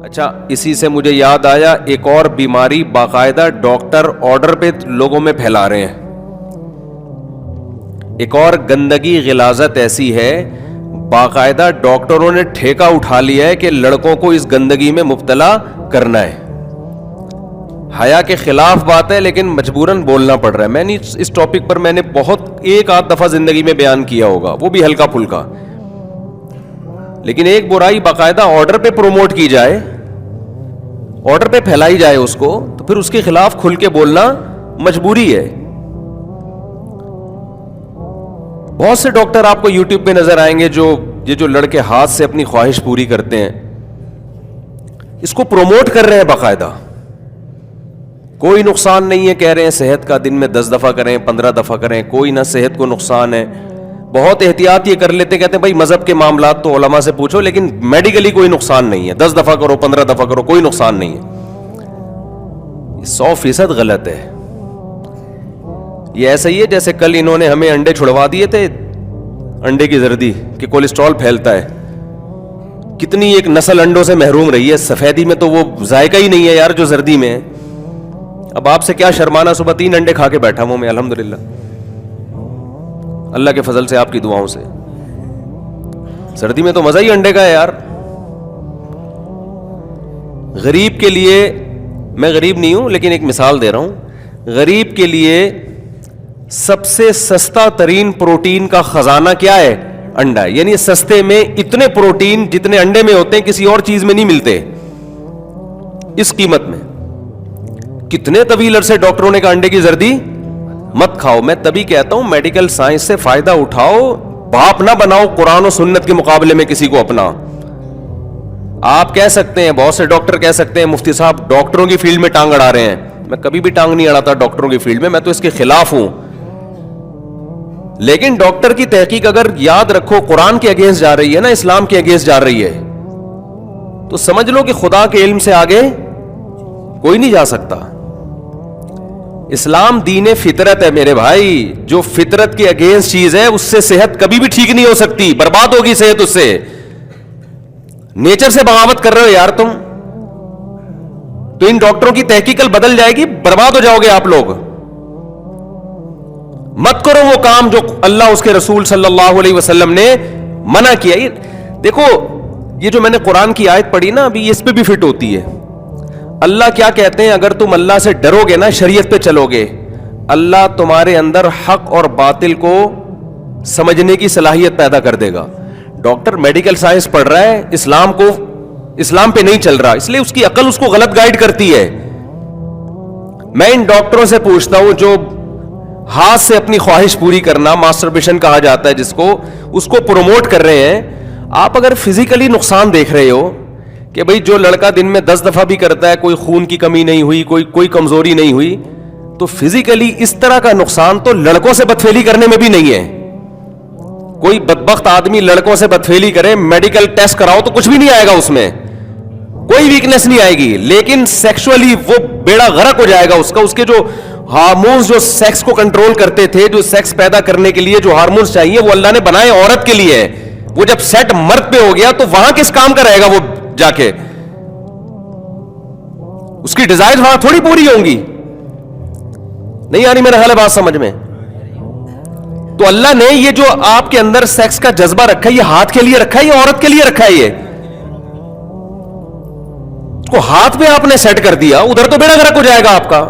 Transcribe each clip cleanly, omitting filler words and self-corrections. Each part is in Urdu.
اچھا، اسی سے مجھے یاد آیا ایک اور بیماری باقاعدہ ڈاکٹر آرڈر پہ لوگوں میں پھیلا رہے ہیں. ایک اور گندگی غلاظت ایسی ہے، باقاعدہ ڈاکٹروں نے ٹھیکہ اٹھا لیا ہے کہ لڑکوں کو اس گندگی میں مبتلا کرنا ہے. حیا کے خلاف بات ہے لیکن مجبوراً بولنا پڑ رہا ہے. میں نے اس ٹاپک پر میں نے بہت ایک آدھ دفعہ زندگی میں بیان کیا ہوگا، وہ بھی ہلکا پھلکا. لیکن ایک برائی باقاعدہ آرڈر پہ پروموٹ کی جائے، آرڈر پہ پھیلائی جائے اس کو، تو پھر اس کے خلاف کھل کے بولنا مجبوری ہے. بہت سے ڈاکٹر آپ کو یوٹیوب پہ نظر آئیں گے جو لڑکے ہاتھ سے اپنی خواہش پوری کرتے ہیں، اس کو پروموٹ کر رہے ہیں باقاعدہ. کوئی نقصان نہیں ہے، کہہ رہے ہیں صحت کا دن میں 10 دفعہ کریں، 15 دفعہ کریں، کوئی نہ صحت کو نقصان ہے. بہت احتیاط یہ کر لیتے، کہتے ہیں بھائی مذہب کے معاملات تو علماء سے پوچھو، لیکن میڈیکلی کوئی نقصان نہیں ہے، 10 دفعہ کرو، 15 دفعہ کرو، کوئی نقصان نہیں ہے. یہ 100% غلط ہے. یہ ایسا ہی ہے جیسے کل انہوں نے ہمیں انڈے چھڑوا دیے تھے، انڈے کی زردی کہ کولیسٹرول پھیلتا ہے. کتنی ایک نسل انڈوں سے محروم رہی ہے. سفیدی میں تو وہ ذائقہ ہی نہیں ہے یار جو زردی میں ہے. اب آپ سے کیا شرمانا، صبح 3 انڈے کھا کے بیٹھا ہوں میں الحمدللہ، اللہ کے فضل سے، آپ کی دعاؤں سے. سردی میں تو مزہ ہی انڈے کا ہے یار. غریب کے لیے، میں غریب نہیں ہوں لیکن ایک مثال دے رہا ہوں، غریب کے لیے سب سے سستا ترین پروٹین کا خزانہ کیا ہے؟ انڈا. یعنی سستے میں اتنے پروٹین جتنے انڈے میں ہوتے ہیں کسی اور چیز میں نہیں ملتے اس قیمت میں. کتنے طویل عرصے ڈاکٹروں نے کہا انڈے کی زردی مت کھاؤ. میں تبھی کہتا ہوں میڈیکل سائنس سے فائدہ اٹھاؤ، باپ نہ بناؤ قرآن و سنت کے مقابلے میں کسی کو اپنا. آپ کہہ سکتے ہیں، بہت سے ڈاکٹر کہہ سکتے ہیں مفتی صاحب ڈاکٹروں کی فیلڈ میں ٹانگ اڑا رہے ہیں. میں کبھی بھی ٹانگ نہیں اڑاتا ڈاکٹروں کی فیلڈ میں تو اس کے خلاف ہوں. لیکن ڈاکٹر کی تحقیق اگر یاد رکھو قرآن کے اگینسٹ جا رہی ہے نا، اسلام کے اگینسٹ جا رہی ہے، تو سمجھ لو کہ خدا کے علم سے آگے کوئی نہیں جا سکتا. اسلام دین فطرت ہے میرے بھائی. جو فطرت کے اگینسٹ چیز ہے اس سے صحت کبھی بھی ٹھیک نہیں ہو سکتی، برباد ہوگی صحت اس سے. نیچر سے بغاوت کر رہے ہو یار تم، تو ان ڈاکٹروں کی تحقیق بدل جائے گی، برباد ہو جاؤ گے آپ لوگ. مت کرو وہ کام جو اللہ اس کے رسول صلی اللہ علیہ وسلم نے منع کیا. دیکھو یہ جو میں نے قرآن کی آیت پڑھی نا ابھی، اس پہ بھی فٹ ہوتی ہے. اللہ کیا کہتے ہیں؟ اگر تم اللہ سے ڈرو گے نا، شریعت پہ چلو گے، اللہ تمہارے اندر حق اور باطل کو سمجھنے کی صلاحیت پیدا کر دے گا. ڈاکٹر میڈیکل سائنس پڑھ رہا ہے، اسلام پہ نہیں چل رہا، اس لیے اس کی عقل اس کو غلط گائیڈ کرتی ہے. میں ان ڈاکٹروں سے پوچھتا ہوں جو ہاتھ سے اپنی خواہش پوری کرنا، ماسٹربیشن کہا جاتا ہے جس کو، اس کو پروموٹ کر رہے ہیں. آپ اگر فزیکلی نقصان دیکھ رہے ہو کہ بھئی جو لڑکا دن میں 10 دفعہ بھی کرتا ہے، کوئی خون کی کمی نہیں ہوئی، کوئی کمزوری نہیں ہوئی، تو فزیکلی اس طرح کا نقصان تو لڑکوں سے بدفعلی کرنے میں بھی نہیں ہے. کوئی بدبخت آدمی لڑکوں سے بدفعلی کرے، میڈیکل ٹیسٹ کراؤ تو کچھ بھی نہیں آئے گا، اس میں کوئی ویکنس نہیں آئے گی. لیکن سیکشولی وہ بیڑا غرق ہو جائے گا اس کا. اس کے جو ہارمونز جو سیکس کو کنٹرول کرتے تھے، جو سیکس پیدا کرنے کے لیے جو ہارمونز چاہیے، وہ اللہ نے بنائے عورت کے لیے. وہ جب سیٹ مرد پہ ہو گیا تو وہاں کس کام کا رہے گا؟ وہ جا کے اس کی ڈیزائر وہاں تھوڑی پوری ہوں گی. نہیں آ رہی میرا خیال ہے بات سمجھ میں؟ تو اللہ نے یہ جو آپ کے اندر سیکس کا جذبہ رکھا ہے، یہ ہاتھ کے لیے رکھا ہے یا عورت کے لیے رکھا ہے؟ یہ اس کو ہاتھ میں آپ نے سیٹ کر دیا، ادھر تو بیڑا غرق ہو جائے گا آپ کا.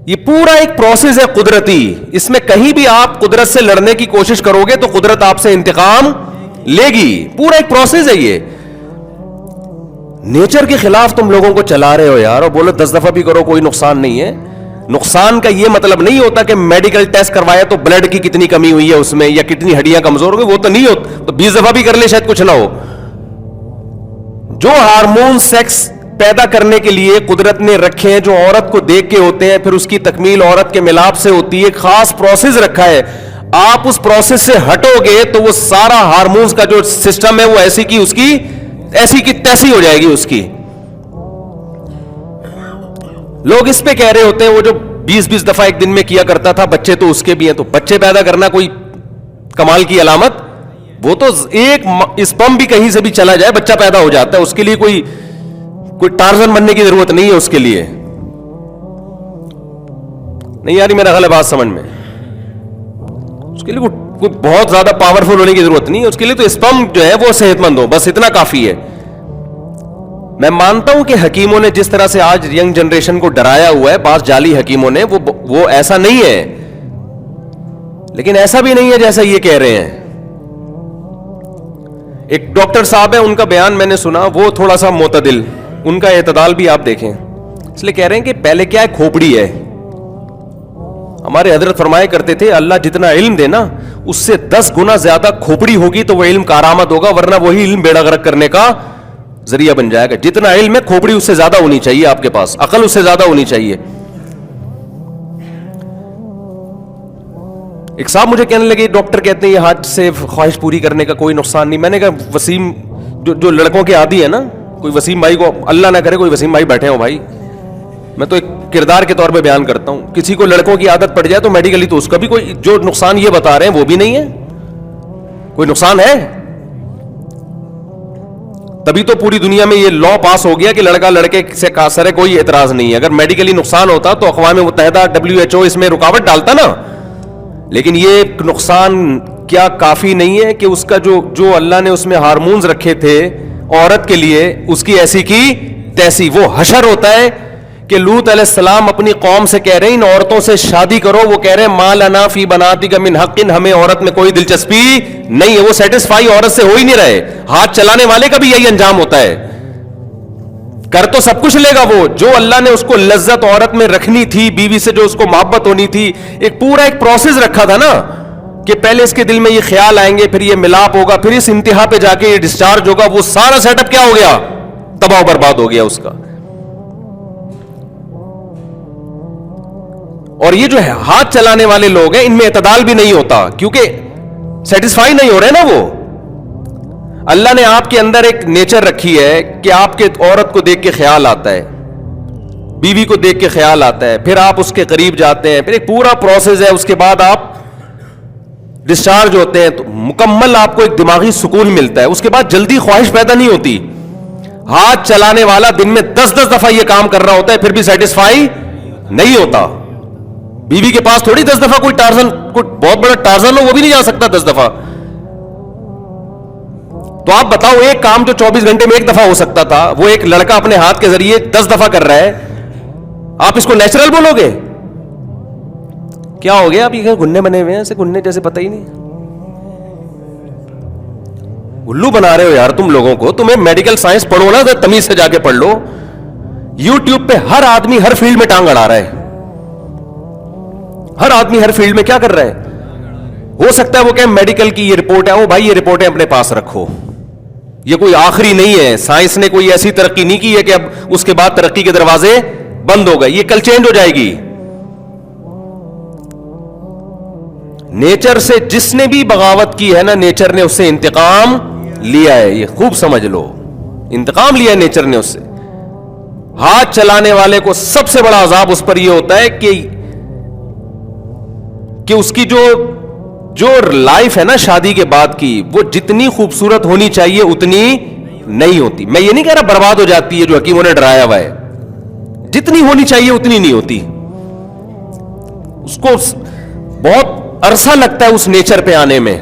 یہ پورا ایک پروسیس ہے قدرتی. اس میں کہیں بھی آپ قدرت سے لڑنے کی کوشش کرو گے تو قدرت آپ سے انتقام لے گی. پورا ایک پروسیس ہے یہ. نیچر کے خلاف تم لوگوں کو چلا رہے ہو یار، اور بولو 10 دفعہ بھی کرو کوئی نقصان نہیں ہے. نقصان کا یہ مطلب نہیں ہوتا کہ میڈیکل ٹیسٹ کروایا تو بلڈ کی کتنی کمی ہوئی ہے اس میں یا کتنی ہڈیاں کمزور ہو گئی، وہ تو نہیں ہوتا. تو 20 دفعہ بھی کر لے شاید کچھ نہ ہو. جو ہارمون سیکس پیدا کرنے کے لیے قدرت نے رکھے ہیں، جو عورت کو دیکھ کے ہوتے ہیں، پھر اس کی تکمیل عورت کے ملاپ سے ہوتی ہے، ایک خاص پروسیس رکھا ہے. آپ اس پروسیس سے ہٹو گے تو وہ سارا ہارمونز کا جو سسٹم ہے وہ ایسی کی تیسی ہو جائے گی اس کی. لوگ اس پہ کہہ رہے ہوتے ہیں وہ جو 20 دفعہ ایک دن میں کیا کرتا تھا، بچے تو اس کے بھی ہیں. تو بچے پیدا کرنا کوئی کمال کی علامت وہ تو ایک اسپم بھی کہیں سے بھی چلا جائے بچہ پیدا ہو جاتا ہے, اس کے لیے کوئی ٹارزن بننے کی ضرورت نہیں ہے اس کے لیے. نہیں یاری میرا غلط بات سمجھ میں, اس کے لیے کوئی بہت زیادہ پاورفل ہونے کی ضرورت نہیں ہے, اس کے لیے تو اسپم جو ہے وہ صحت مند ہو, بس اتنا کافی ہے. میں مانتا ہوں کہ حکیموں نے جس طرح سے آج ینگ جنریشن کو ڈرایا ہوا ہے, بعض جعلی حکیموں نے, وہ ایسا نہیں ہے, لیکن ایسا بھی نہیں ہے جیسا یہ کہہ رہے ہیں. ایک ڈاکٹر صاحب ہے, ان کا بیان میں نے سنا, وہ تھوڑا سا معتدل, ان کا اعتدال بھی آپ دیکھیں. اس لیے کہہ رہے ہیں کہ پہلے کیا ہے, کھوپڑی ہے. ہمارے حضرت فرمایا کرتے تھے اللہ جتنا علم دے نا اس سے 10 گنا زیادہ کھوپڑی ہوگی تو وہ علم کارآمد ہوگا, ورنہ وہی علم بیڑا غرق کرنے کا ذریعہ بن جائے گا. جتنا علم ہے کھوپڑی اس سے زیادہ ہونی چاہیے آپ کے پاس, عقل اس سے زیادہ ہونی چاہیے. ایک صاحب مجھے کہنے لگے ڈاکٹر کہتے ہیں یہ ہارٹ سے خواہش پوری کرنے کا کوئی نقصان نہیں. میں نے کہا وسیم جو لڑکوں کے عادی ہے نا, کوئی وسیم بھائی کو اللہ نہ کرے کوئی وسیم بھائی بیٹھے ہوں بھائی, میں تو ایک کردار کے طور پہ بیان کرتا ہوں, کسی کو لڑکوں کی عادت پڑ جائے تو میڈیکلی تو اس کا بھی کوئی جو نقصان یہ بتا رہے ہیں وہ بھی نہیں ہے, کوئی نقصان ہے. تبھی تو پوری دنیا میں یہ لا پاس ہو گیا کہ لڑکا لڑکے سے قاصر ہے, کوئی اعتراض نہیں ہے. اگر میڈیکلی نقصان ہوتا تو اقوام متحدہ WHO اس میں رکاوٹ ڈالتا نا. لیکن یہ نقصان کیا کافی نہیں ہے کہ اس کا جو اللہ نے اس میں ہارمونز رکھے تھے عورت کے لیے, اس کی ایسی کی تیسی. وہ حشر ہوتا ہے کہ لوط علیہ السلام اپنی قوم سے کہہ رہے ہیں ان عورتوں سے شادی کرو, وہ کہہ رہے ہیں ما لنا فی بناتک من حق, ہمیں عورت میں کوئی دلچسپی نہیں ہے. وہ سیٹسفائی عورت سے ہو ہی نہیں رہے. ہاتھ چلانے والے کا بھی یہی انجام ہوتا ہے, کر تو سب کچھ لے گا وہ, جو اللہ نے اس کو لذت عورت میں رکھنی تھی, بیوی سے جو اس کو محبت ہونی تھی, ایک پورا ایک پروسیس رکھا تھا نا کہ پہلے اس کے دل میں یہ خیال آئیں گے, پھر یہ ملاپ ہوگا, پھر اس انتہا پہ جا کے یہ ڈسچارج ہوگا. وہ سارا سیٹ اپ کیا ہو گیا, تباہ و برباد ہو گیا اس کا. اور یہ جو ہے ہاتھ چلانے والے لوگ ہیں ان میں اعتدال بھی نہیں ہوتا, کیونکہ سیٹسفائی نہیں ہو رہے نا وہ. اللہ نے آپ کے اندر ایک نیچر رکھی ہے کہ آپ کے عورت کو دیکھ کے خیال آتا ہے, بیوی کو دیکھ کے خیال آتا ہے, پھر آپ اس کے قریب جاتے ہیں, پھر ایک پورا پروسیس ہے, اس کے بعد آپ ڈسچارج ہوتے ہیں تو مکمل آپ کو ایک دماغی سکون ملتا ہے. اس کے بعد جلدی خواہش پیدا نہیں ہوتی. ہاتھ چلانے والا دن میں 10 دفعہ یہ کام کر رہا ہوتا ہے, پھر بھی سیٹسفائی نہیں ہوتا. بیوی کے پاس تھوڑی 10 دفعہ کوئی ٹارزن, کوئی بہت بڑا ٹارزن ہو وہ بھی نہیں جا سکتا 10 دفعہ. تو آپ بتاؤ ایک کام جو 24 گھنٹے میں ایک دفعہ ہو سکتا تھا وہ ایک لڑکا اپنے ہاتھ کے ذریعے 10 دفعہ کر رہا ہے, آپ اس کو نیچرل بولو گے؟ کیا ہو گیا, آپ یہ گھننے بنے ہوئے ہیں ایسے, گھننے جیسے پتہ ہی نہیں, الو بنا رہے ہو یار تم لوگوں کو. تمہیں میڈیکل سائنس پڑھو نا, تمیز سے جا کے پڑھ لو. یوٹیوب پہ ہر آدمی ہر فیلڈ میں ٹانگ اڑا رہا ہے, ہر آدمی ہر فیلڈ میں کیا کر رہا ہے. ہو سکتا ہے وہ کہ میڈیکل کی یہ رپورٹ ہے, وہ بھائی یہ رپورٹیں اپنے پاس رکھو, یہ کوئی آخری نہیں ہے. سائنس نے کوئی ایسی ترقی نہیں کی ہے کہ اب اس کے بعد ترقی کے دروازے بند ہو گئے, یہ کل چینج ہو جائے گی. نیچر سے جس نے بھی بغاوت کی ہے نا, نیچر نے اس سے انتقام لیا ہے, یہ خوب سمجھ لو, انتقام لیا ہے نیچر نے اس سے. ہاتھ چلانے والے کو سب سے بڑا عذاب اس پر یہ ہوتا ہے کہ اس کی جو لائف ہے نا شادی کے بعد کی, وہ جتنی خوبصورت ہونی چاہیے اتنی نہیں ہوتی. میں یہ نہیں کہہ رہا برباد ہو جاتی ہے جو حکیموں نے ڈرایا ہوا ہے, جتنی ہونی چاہیے اتنی نہیں ہوتی. اس کو بہت عرصہ لگتا ہے اس نیچر پہ آنے میں.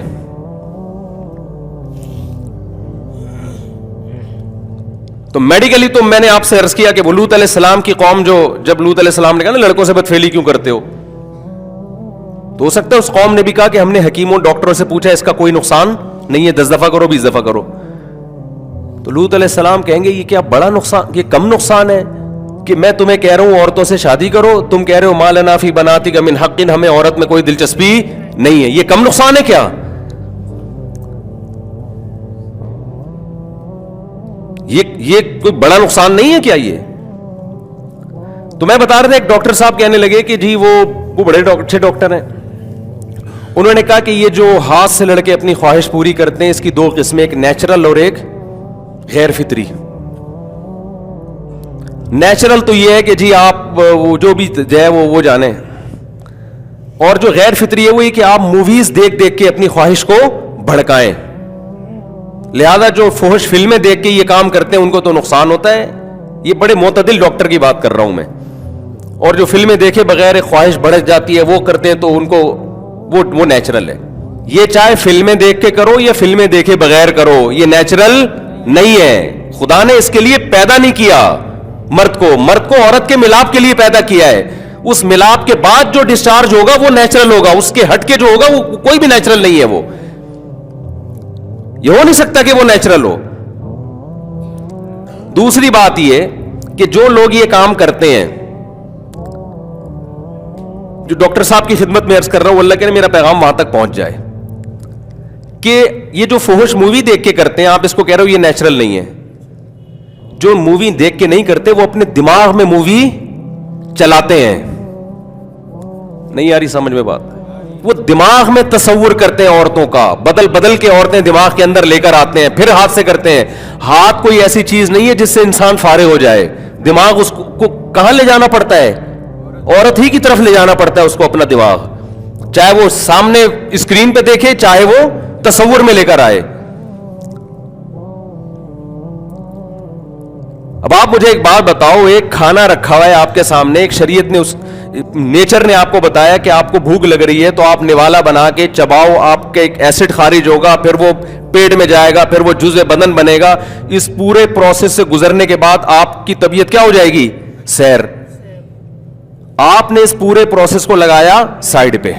تو میڈیکلی تو میں نے آپ سے عرض کیا کہ وہ لوط علیہ السلام کی قوم, جب لوط علیہ السلام نے کہا نا لڑکوں سے بدفعلی کیوں کرتے ہو, تو ہو سکتا ہے اس قوم نے بھی کہا کہ ہم نے حکیموں ڈاکٹروں سے پوچھا اس کا کوئی نقصان نہیں ہے, 10 دفعہ کرو 20 دفعہ کرو. تو لوط علیہ السلام کہیں گے یہ کیا بڑا نقصان, یہ کم نقصان ہے کہ میں تمہیں کہہ رہا ہوں عورتوں سے شادی کرو, تم کہہ رہے ہو ما لنا فی بناتک من حق, ہمیں عورت میں کوئی دلچسپی نہیں ہے. یہ کم نقصان ہے کیا؟ یہ کوئی بڑا نقصان نہیں ہے کیا یہ؟ تو میں بتا رہا تھا ایک ڈاکٹر صاحب کہنے لگے کہ جی وہ بڑے اچھے ڈاکٹر ہیں, انہوں نے کہا کہ یہ جو ہاتھ سے لڑکے اپنی خواہش پوری کرتے ہیں اس کی 2 قسمیں, ایک نیچرل اور ایک غیر فطری. نیچرل تو یہ ہے کہ جی آپ وہ جو بھی ہے وہ جانیں, اور جو غیر فطری ہے وہ یہ کہ آپ موویز دیکھ دیکھ کے اپنی خواہش کو بھڑکائیں. لہذا جو فحش فلمیں دیکھ کے یہ کام کرتے ہیں ان کو تو نقصان ہوتا ہے. یہ بڑے معتدل ڈاکٹر کی بات کر رہا ہوں میں. اور جو فلمیں دیکھے بغیر خواہش بڑھ جاتی ہے وہ کرتے ہیں تو ان کو وہ نیچرل ہے. یہ چاہے فلمیں دیکھ کے کرو یا فلمیں دیکھے بغیر کرو, یہ نیچرل نہیں ہے. خدا نے اس کے لیے پیدا نہیں کیا مرد کو عورت کے ملاپ کے لیے پیدا کیا ہے. اس ملاپ کے بعد جو ڈسچارج ہوگا وہ نیچرل ہوگا, اس کے ہٹ کے جو ہوگا وہ کوئی بھی نیچرل نہیں ہے. وہ یہ ہو نہیں سکتا کہ وہ نیچرل ہو. دوسری بات یہ کہ جو لوگ یہ کام کرتے ہیں, جو ڈاکٹر صاحب کی خدمت میں عرض کر رہا ہوں, اللہ کرے میرا پیغام وہاں تک پہنچ جائے, کہ یہ جو فحش مووی دیکھ کے کرتے ہیں, آپ اس کو کہہ رہے ہو یہ نیچرل نہیں ہے. جو مووی دیکھ کے نہیں کرتے وہ اپنے دماغ میں مووی چلاتے ہیں. نہیں آ رہی سمجھ میں بات؟ وہ دماغ میں تصور کرتے ہیں عورتوں کا, بدل کے عورتیں دماغ کے اندر لے کر آتے ہیں, پھر ہاتھ سے کرتے ہیں. ہاتھ کوئی ایسی چیز نہیں ہے جس سے انسان فارغ ہو جائے. دماغ اس کو کہاں لے جانا پڑتا ہے؟ عورت ہی کی طرف لے جانا پڑتا ہے اس کو اپنا دماغ, چاہے وہ سامنے اسکرین پہ دیکھے چاہے وہ تصور میں لے کر آئے. اب آپ مجھے ایک بات بتاؤ, ایک کھانا رکھا ہوا ہے آپ کے سامنے, ایک شریعت نے نیچر نے آپ کو بتایا کہ آپ کو بھوک لگ رہی ہے تو آپ نوالا بنا کے چباؤ, آپ کے ایک ایسڈ خارج ہوگا, پھر وہ پیٹ میں جائے گا, پھر وہ جزء بدن بنے گا. اس پورے پروسیس سے گزرنے کے بعد آپ کی طبیعت کیا ہو جائے گی؟ سیر. آپ نے اس پورے پروسیس کو لگایا سائڈ پہ,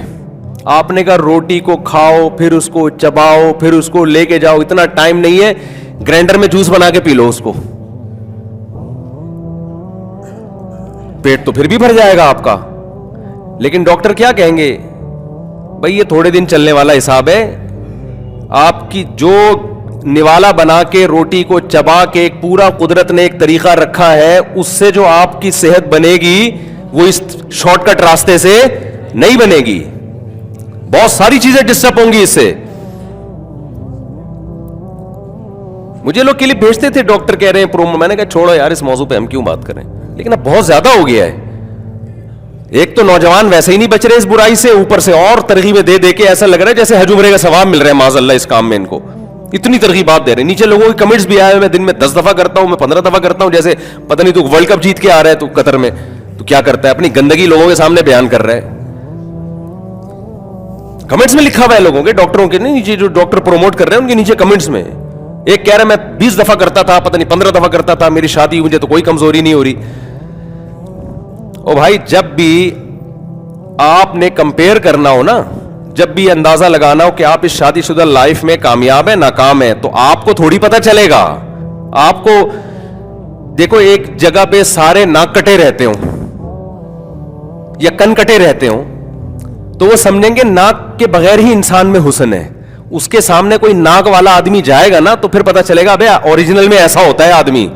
آپ نے کہا روٹی کو کھاؤ, پھر اس کو چباؤ, پھر اس کو لے کے جاؤ. اتنا ٹائم نہیں ہے, گرائنڈر میں جوس بنا کے پی لو اس کو, پیٹ تو پھر بھی بھر جائے گا آپ کا. لیکن ڈاکٹر کیا کہیں گے؟ بھائی یہ تھوڑے دن چلنے والا حساب ہے. آپ کی جو نوالا بنا کے روٹی کو چبا کے ایک پورا قدرت نے ایک طریقہ رکھا ہے, اس سے جو آپ کی صحت بنے گی وہ اس شارٹ کٹ راستے سے نہیں بنے گی. بہت ساری چیزیں ڈسٹرب ہوں گی اس سے. مجھے لوگ کلپ بھیجتے تھے, ڈاکٹر کہہ رہے ہیں پرومو, میں نے کہا چھوڑو یار اس موضوع پہ ہم کیوں بات کریں. لیکن اب بہت زیادہ ہو گیا ہے. ایک تو نوجوان ویسے ہی نہیں بچ رہے اس برائی سے, اوپر سے اور ترغیبیں دے کے ایسا لگ رہا ہے جیسے حج عمرے کا ثواب مل رہا ہے معاذ اللہ اس کام میں. ان کو اتنی ترغیبات دے رہے ہیں. نیچے لوگوں کے کمنٹس بھی آئے, میں دن میں 10 دفعہ کرتا ہوں, میں 15 دفعہ کرتا ہوں, جیسے پتہ نہیں تو ورلڈ کپ جیت کے آ رہا ہے تو قطر میں, تو کیا کرتا ہے, اپنی گندگی لوگوں کے سامنے بیان کر رہا ہے. کمنٹس میں لکھا ہوا ہے لوگوں کے, ڈاکٹروں کے نہیں, نیچے جو ڈاکٹر پروموٹ کر رہے ہیں ان کے نیچے کمنٹس میں ایک کہہ رہا ہے میں 20 دفعہ کرتا تھا, پتہ نہیں 15 دفعہ کرتا تھا, میری شادی مجھے تو کوئی کمزوری نہیں ہو رہی. او بھائی جب بھی آپ نے کمپیئر کرنا ہو نا, جب بھی اندازہ لگانا ہو کہ آپ اس شادی شدہ لائف میں کامیاب ہیں ناکام ہیں, تو آپ کو تھوڑی پتہ چلے گا. آپ کو دیکھو ایک جگہ پہ سارے ناک کٹے رہتے ہوں یا کن کٹے رہتے ہوں تو وہ سمجھیں گے ناک کے بغیر ہی انسان میں حسن ہے. اس کے سامنے کوئی ناک والا آدمی جائے گا نا تو پھر پتہ چلے گا بھئی اوریجنل میں ایسا ہوتا ہے آدمی.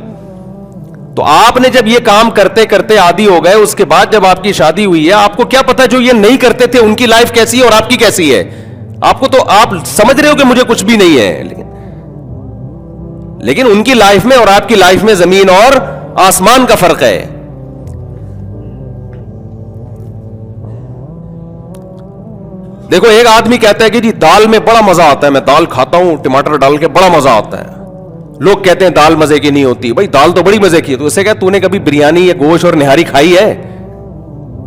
تو آپ نے جب یہ کام کرتے کرتے عادی ہو گئے, اس کے بعد جب آپ کی شادی ہوئی ہے, آپ کو کیا پتا جو یہ نہیں کرتے تھے ان کی لائف کیسی ہے اور آپ کی کیسی ہے. آپ کو تو آپ سمجھ رہے ہو کہ مجھے کچھ بھی نہیں ہے, لیکن ان کی لائف میں اور آپ کی لائف میں زمین اور آسمان کا فرق ہے. دیکھو ایک آدمی کہتا ہے کہ جی دال میں بڑا مزہ آتا ہے, میں دال کھاتا ہوں ٹماٹر ڈال کے بڑا مزہ آتا ہے. لوگ کہتے ہیں دال مزے کی نہیں ہوتی. بھائی دال تو بڑی مزے کی ہے. تو اسے کہا تو نے کبھی بریانی یا گوشت اور نہاری کھائی ہے؟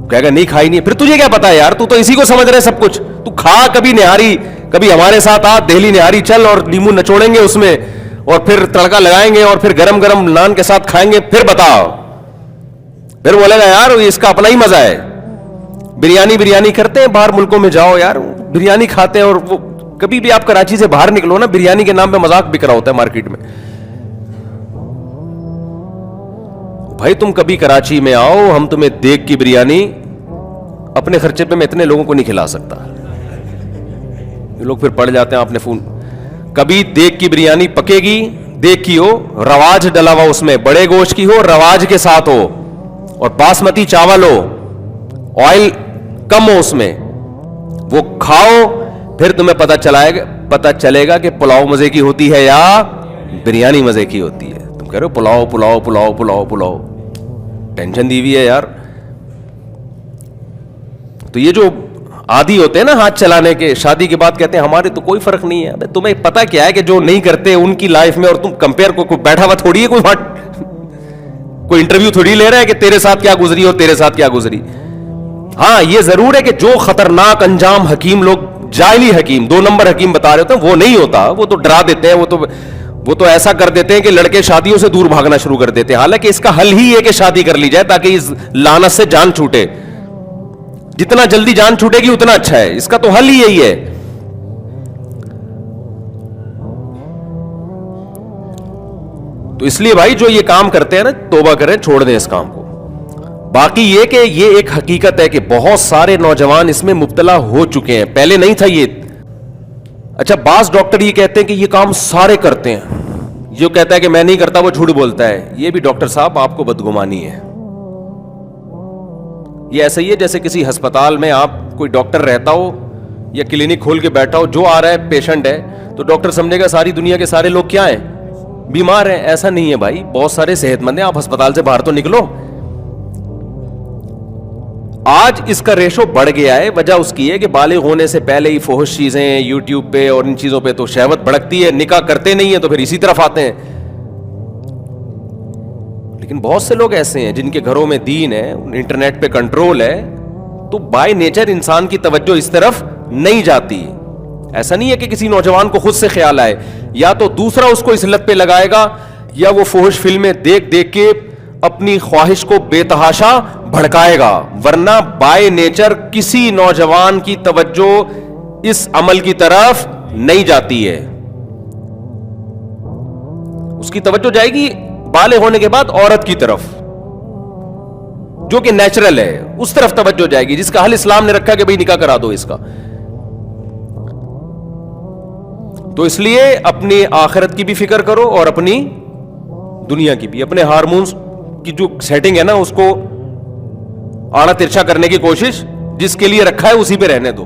کہے گا نہیں کھائی نہیں. پھر تجھے کیا پتا ہے یار, تو اسی کو سمجھ رہے سب کچھ. تو کھا کبھی نہاری, کبھی ہمارے ساتھ آ دہلی نہاری چل, اور لیمو نچوڑیں گے اس میں اور پھر تڑکا لگائیں گے اور پھر گرم گرم نان کے ساتھ کھائیں گے, پھر بتاؤ. پھر بولے گا یار اس کا اپنا ہی مزہ ہے. بریانی کرتے ہیں باہر ملکوں میں جاؤ یار, بریانی کھاتے ہیں. اور وہ کبھی بھی آپ کراچی سے باہر نکلو نا, بریانی کے نام پہ مذاق بک رہا ہوتا ہے مارکیٹ میں. بھائی تم کبھی کراچی میں آؤ, ہم تمہیں دیگ کی بریانی اپنے خرچے پہ میں اتنے لوگوں کو نہیں کھلا سکتا. یہ لوگ پھر پڑ جاتے ہیں آپ نے فون. کبھی دیگ کی بریانی پکے گی, دیگ کی ہو, رواج ڈلا ہوا اس میں, بڑے گوشت کی ہو, رواج کے ساتھ ہو, اور باسمتی چاول ہو, آئل کم ہو اس میں, وہ کھاؤ. پھر تمہیں پتہ چلے گا کہ پلاؤ مزے کی ہوتی ہے یا بریانی مزے کی ہوتی ہے. تم کہہ رہے ہو پلاؤ پلاؤ پلاؤ پلاؤ پلاؤ, ٹینشن دی ہوئی ہے یار. تو یہ جو عادی ہوتے ہیں نا ہاتھ چلانے کے, شادی کے بعد کہتے ہیں ہمارے تو کوئی فرق نہیں ہے. ابے تمہیں پتا کیا ہے کہ جو نہیں کرتے ان کی لائف میں, اور تم کمپیئر کو بیٹھا ہوا تھوڑی ہے کوئی انٹرویو تھوڑی لے رہا ہے کہ تیرے ساتھ کیا گزری اور تیرے ساتھ کیا گزری. ہاں یہ ضرور ہے کہ جو خطرناک انجام حکیم لوگ, جاہلی حکیم, 2 نمبر حکیم بتا رہے ہوتے ہیں, وہ نہیں ہوتا, وہ تو ڈرا دیتے ہیں, وہ تو ایسا کر دیتے ہیں کہ لڑکے شادیوں سے دور بھاگنا شروع کر دیتے ہیں. حالانکہ اس کا حل ہی ہے کہ شادی کر لی جائے تاکہ اس لعنت سے جان چھوٹے. جتنا جلدی جان چھوٹے گی اتنا اچھا ہے, اس کا تو حل ہی یہی ہے. تو اس لیے بھائی جو یہ کام کرتے ہیں نا, توبہ کریں, چھوڑ دیں اس کام کو. باقی یہ کہ یہ ایک حقیقت ہے کہ بہت سارے نوجوان اس میں مبتلا ہو چکے ہیں, پہلے نہیں تھا یہ. اچھا بعض ڈاکٹر یہ کہتے ہیں کہ یہ کام سارے کرتے ہیں, جو کہتا ہے کہ میں نہیں کرتا وہ جھوٹ بولتا ہے. یہ بھی ڈاکٹر صاحب آپ کو بدگمانی ہے. یہ ایسا ہی ہے جیسے کسی ہسپتال میں آپ کوئی ڈاکٹر رہتا ہو یا کلینک کھول کے بیٹھا ہو, جو آ رہا ہے پیشنٹ ہے تو ڈاکٹر سمجھے گا ساری دنیا کے سارے لوگ کیا ہیں, بیمار ہیں. ایسا نہیں ہے بھائی, بہت سارے صحت مند ہیں. آپ ہسپتال سے باہر تو نکلو. آج اس کا ریشو بڑھ گیا ہے, وجہ اس کی ہے کہ بالغ ہونے سے پہلے ہی فحش چیزیں یوٹیوب پہ اور ان چیزوں پہ تو شہوت بھڑکتی ہے, نکاح کرتے نہیں ہیں تو پھر اسی طرف آتے ہیں. لیکن بہت سے لوگ ایسے ہیں جن کے گھروں میں دین ہے, انٹرنیٹ پہ کنٹرول ہے, تو بائی نیچر انسان کی توجہ اس طرف نہیں جاتی. ایسا نہیں ہے کہ کسی نوجوان کو خود سے خیال آئے, یا تو دوسرا اس کو اس لت پہ لگائے گا, یا وہ فحش فلمیں دیکھ دیکھ کے اپنی خواہش کو بے تحاشا بھڑکائے گا. ورنہ بائی نیچر کسی نوجوان کی توجہ اس عمل کی طرف نہیں جاتی ہے. اس کی توجہ جائے گی بالغ ہونے کے بعد عورت کی طرف, جو کہ نیچرل ہے, اس طرف توجہ جائے گی جس کا حل اسلام نے رکھا کہ بھئی نکاح کرا دو اس کا. تو اس لیے اپنی آخرت کی بھی فکر کرو اور اپنی دنیا کی بھی. اپنے ہارمونز کی جو سیٹنگ ہے نا, اس کو آڑا ترچھا کرنے کی کوشش, جس کے لیے رکھا ہے اسی پہ رہنے دو.